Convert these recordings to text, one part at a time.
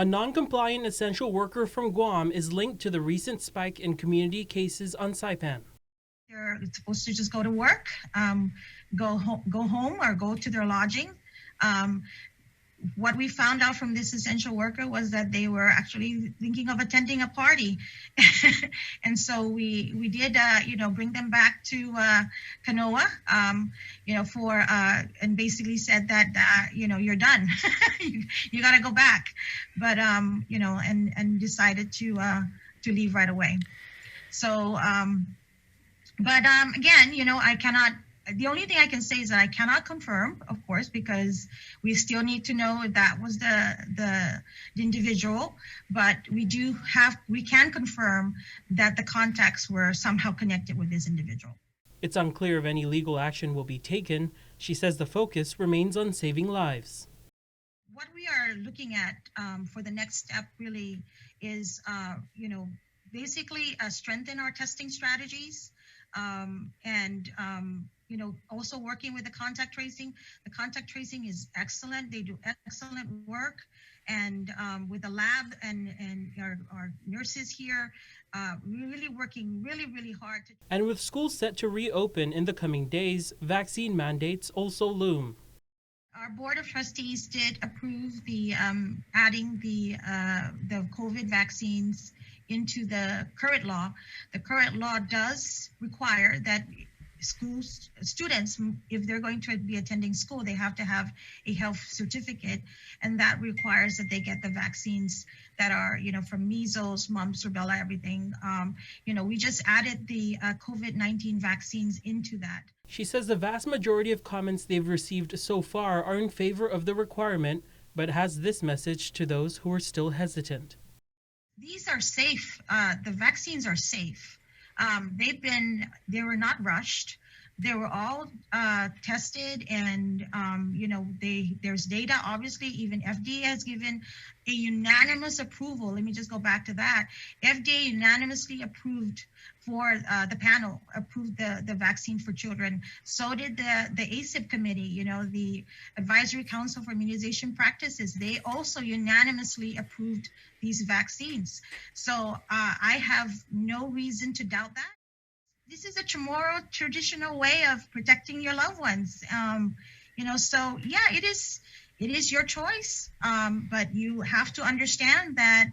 A non-compliant essential worker from Guam is linked to the recent spike in community cases on Saipan. They're supposed to just go to work, go home or go to their lodging. What we found out from this essential worker was that they were actually thinking of attending a party. And so we did, bring them back to Kanoa, and basically said that, you're done. you got to go back. But, and decided to leave right away. So, again, I cannot. The only thing I can say is that I cannot confirm, of course, because we still need to know if that was the individual. But we can confirm that the contacts were somehow connected with this individual. It's unclear if any legal action will be taken. She says the focus remains on saving lives. What we are looking at for the next step really is, basically strengthen our testing strategies. Also working with the contact tracing. The contact tracing is excellent. They do excellent work. And with the lab and our nurses here, really working really hard. And with schools set to reopen in the coming days, vaccine mandates also loom. Our Board of Trustees did approve the adding the COVID vaccines into the current law. The current law does require that students, if they're going to be attending school, they have to have a health certificate, and that requires that they get the vaccines that are, from measles, mumps, rubella, everything. We just added the COVID-19 vaccines into that. She says the vast majority of comments they've received so far are in favor of the requirement, but has this message to those who are still hesitant. These are safe. The vaccines are safe. They were not rushed. They were all tested, and there's data. Obviously, even FDA has given a unanimous approval. Let me just go back to that. FDA unanimously approved for the panel, approved the vaccine for children. So did the ACIP committee, the Advisory Council for Immunization Practices. They also unanimously approved these vaccines. So I have no reason to doubt that. This is a Chamorro traditional way of protecting your loved ones. So yeah, it is your choice. But you have to understand that,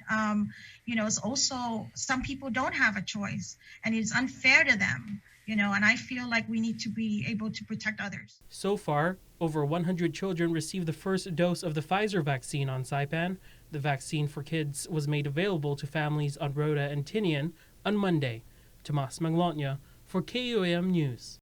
it's also some people don't have a choice, and it's unfair to them, and I feel like we need to be able to protect others. So far, over 100 children received the first dose of the Pfizer vaccine on Saipan. The vaccine for kids was made available to families on Rhoda and Tinian on Monday. Manglona for KUAM News.